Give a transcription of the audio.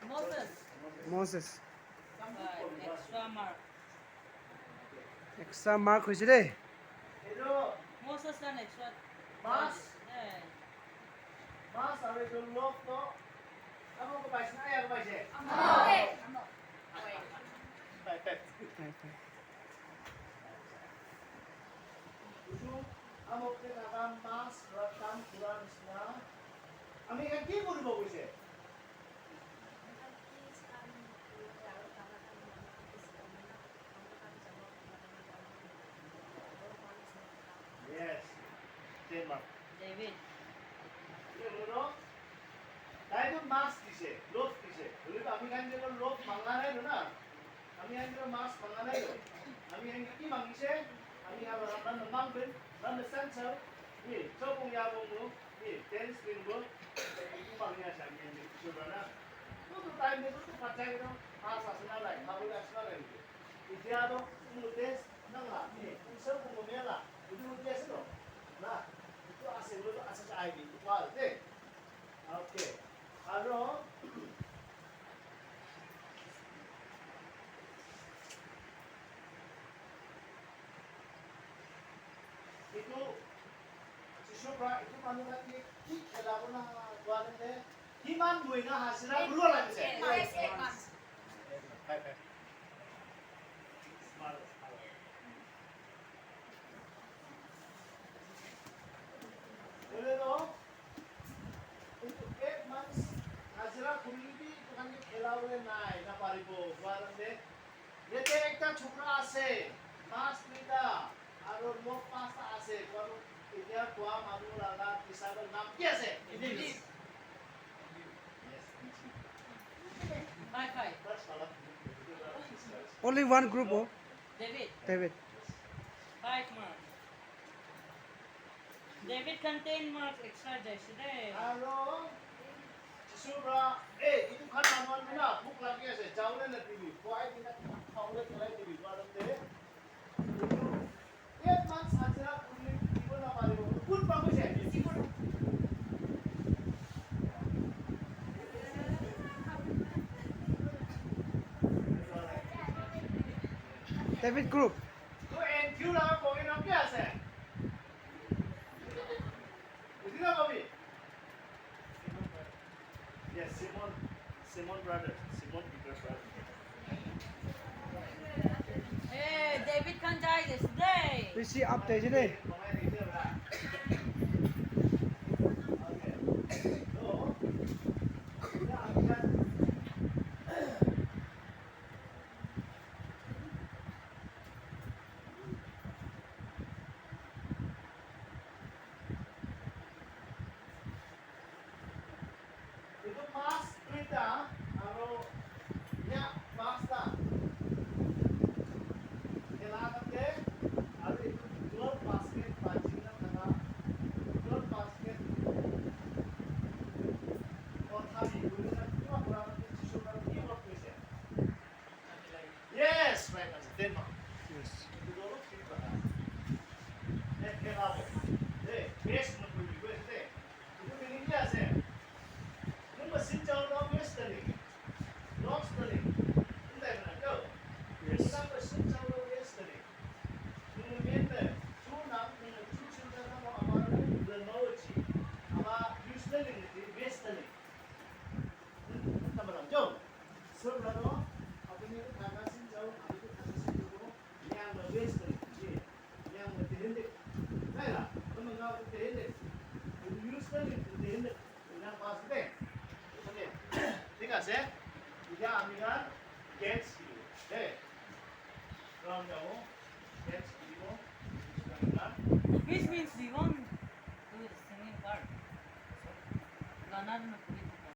Moses. Extra mark. Extra mark হৈছে দেই। Moses dan extra. Mas. Eh. Mas আৰু এইটো লগ তো আমাক পাইছে না ইয়াক পাইছে আমাক নাগা মাছ ৰতাম পুৰা নিচিনা আমি ইয়াত কি কৰিব গৈছে Yes. Tema. David. তাইতো মাছ দিছে লোভ দিছে বলি আমি কাইন্ডে লোভ মাংগা নাই না আমি কাইন্ডে মাছ মাংগা নাই আমি কাইন্ডে কি মাগিছে আমি আর রান্না নামবেন রান্না সেন্সার নি সবং ইয়াবং নি টেন্স বিংবো কি মাগি আছে আমি কাইন্ডে সুবানা তো টাইম দে তো পাচাই দাও মাছ আসনা লাই মাবু আসনা লাই ইতিয়া তো তুমি টেস্ট নালা নি সবং মেলা itu টেস্ট no না itu আছে বলো আছে আইডি ওয়াল দে ওকে আৰু itu siswa itu মানুহ কি খেলাব না কোৱালে কিমান দুইনা হাজিৰা গুৰু লাগিছে হাজিৰা খুলিবি দোকান খেলাবলে নাই না পাৰিব কোৱালে ইয়াতে একটা ছোকৰা আছে মাছ দুইটা আৰু মোক পাঁচটা আছে কাৰণ এতিয়া কোৱা মানুহ লাগা হিচাপৰ নাম কি আছে Five. Only one group oh. David. David. 5 marks. David contain marks extra yesterday. আৰু সুব্ৰা ইটো খান আমাৰ না ভোক লাগি আছে যাওলে না দিবি খুৱাই দিনা খাওলে খেলাই দিবি কাৰণতে এক মান সাজৰা খুলি দিব না পাৰিব কোন পাবছে David group. তো এনকিউ লাগা কবি নাম কি আছে বুঝিলা কবি Yes, Simon brother, Simon Peter's brother. Hey, David can die yesterday. We see update today. Itu mas kita aro nya pasta kailangan ke aro itu dua basket pacingan kana dua basket othami gulina dua kurang itu sudah dia work bisa yes right as tema Yes. itu dulu kita kailangan best matu juga itu ini dia sih Xin chào đó Westerly, Northsterly, chúng ta là đâu? Yes. Chúng ta phải xin chào đó Westerly. Nhưng mà biết là chú nắm nhưng mà chú xin chào đó mà là nói gì? Mà Westerly thì Westerly. Ta mà làm đâu? Sớm là đó. Học cái này cái thằng xin chào, học cái thằng xin chào đó. Nhang là Westerly, gì? Nhang là tiền đấy. Đây là, nó mình nói cái tiền đấy. Westerly thì tiền đấy. Nhang pass đấy. ঠিক আছে এতিয়া আমি গান Gates দিব দে রং যাব Gates দিব Which means you want to do the singing part. Ganar